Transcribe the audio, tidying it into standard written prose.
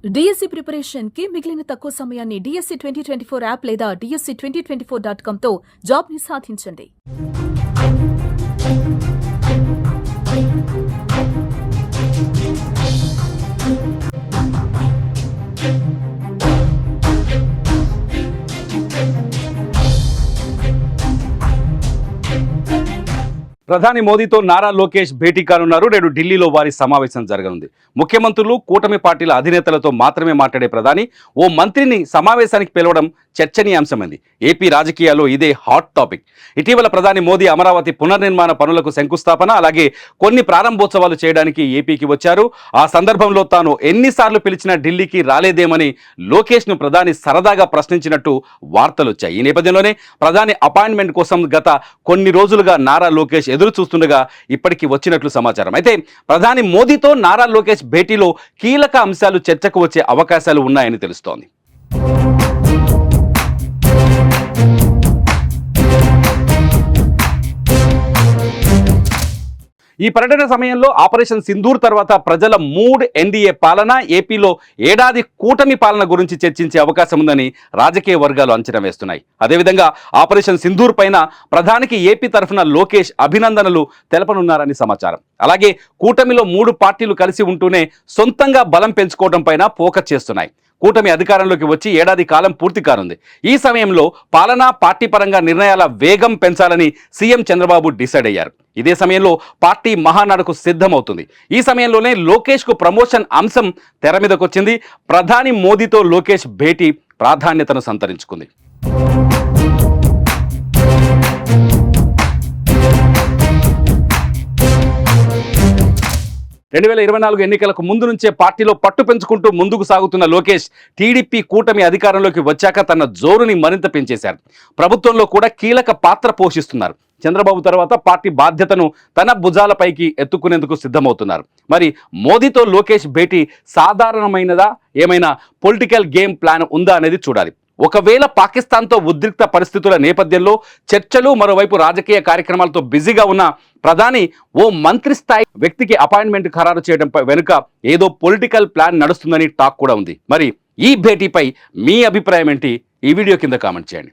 DSC preparation కి మిగిలిన తక్కువ సమయాన్ని డిఎస్సి 2024 యాప్ లేదా DSC2024.com తో జాబ్ ని సాధించండి. ప్రధాని మోదీతో నారా లోకేష్ భేటీ కానున్నారు. నేడు ఢిల్లీలో వారి సమావేశం జరగనుంది. ముఖ్యమంత్రులు, కూటమి పార్టీల అధినేతలతో మాత్రమే మాట్లాడే ప్రధాని ఓ మంత్రిని సమావేశానికి పిలవడం చర్చనీయాంశమైంది. ఏపీ రాజకీయాల్లో ఇదే హాట్ టాపిక్. ఇటీవల ప్రధాని మోదీ అమరావతి పునర్నిర్మాణ పనులకు శంకుస్థాపన, అలాగే కొన్ని ప్రారంభోత్సవాలు చేయడానికి ఏపీకి వచ్చారు. ఆ సందర్భంలో తాను ఎన్నిసార్లు పిలిచినా ఢిల్లీకి రాలేదేమని లోకేష్ను ప్రధాని సరదాగా ప్రశ్నించినట్టు వార్తలు వచ్చాయి. ఈ నేపథ్యంలోనే ప్రధాని అపాయింట్మెంట్ కోసం గత కొన్ని రోజులుగా నారా లోకేష్ ఎదురు చూస్తుండగా ఇప్పటికీ వచ్చినట్లు సమాచారం. అయితే ప్రధాని మోదీతో నారా లోకేష్ భేటీలో కీలక అంశాలు చర్చకు వచ్చే అవకాశాలు ఉన్నాయని తెలుస్తోంది. ఈ పర్యటన సమయంలో ఆపరేషన్ సింధూర్ తర్వాత ప్రజల మూడ్, ఎన్డీఏ పాలన, ఏపీలో ఏడాది కూటమి పాలన గురించి చర్చించే అవకాశం ఉందని రాజకీయ వర్గాలు అంచనా వేస్తున్నాయి. అదేవిధంగా ఆపరేషన్ సింధూర్ పైన ప్రధానికి ఏపీ తరఫున లోకేష్ అభినందనలు తెలపనున్నారని సమాచారం. అలాగే కూటమిలో 3 పార్టీలు కలిసి ఉంటూనే సొంతంగా బలం పెంచుకోవడం పైన ఫోకస్ చేస్తున్నాయి. కూటమి అధికారంలోకి వచ్చి ఏడాది కాలం పూర్తి కానుంది. ఈ సమయంలో పాలనా, పార్టీ పరంగా నిర్ణయాల వేగం పెంచాలని సీఎం చంద్రబాబు డిసైడ్ అయ్యారు. ఇదే సమయంలో పార్టీ మహానాడుకు సిద్ధమవుతుంది. ఈ సమయంలోనే లోకేష్కు ప్రమోషన్ అంశం తెర మీదకొచ్చింది. ప్రధాని మోదీతో లోకేష్ భేటీ ప్రాధాన్యతను సంతరించుకుంది. 2024 ఎన్నికలకు ముందు నుంచే పార్టీలో పట్టు పెంచుకుంటూ ముందుకు సాగుతున్న లోకేష్ టీడీపీ కూటమి అధికారంలోకి వచ్చాక తన జోరుని మరింత పెంచేశారు. ప్రభుత్వంలో కూడా కీలక పాత్ర పోషిస్తున్నారు. చంద్రబాబు తర్వాత పార్టీ బాధ్యతను తన భుజాలపైకి ఎత్తుకునేందుకు సిద్ధమవుతున్నారు. మరి మోదీతో లోకేష్ భేటీ సాధారణమైనదా, ఏమైనా పొలిటికల్ గేమ్ ప్లాన్ ఉందా అనేది చూడాలి. ఒకవేళ పాకిస్తాన్తో ఉద్రిక్త పరిస్థితుల నేపథ్యంలో చర్చలు, మరోవైపు రాజకీయ కార్యక్రమాలతో బిజీగా ఉన్న ప్రధాని ఓ మంత్రి స్థాయి వ్యక్తికి అపాయింట్మెంట్ ఖరారు చేయడం వెనుక ఏదో పొలిటికల్ ప్లాన్ నడుస్తుందని టాక్ కూడా ఉంది. మరి ఈ భేటీపై మీ అభిప్రాయం ఏంటి? ఈ వీడియో కింద కామెంట్ చేయండి.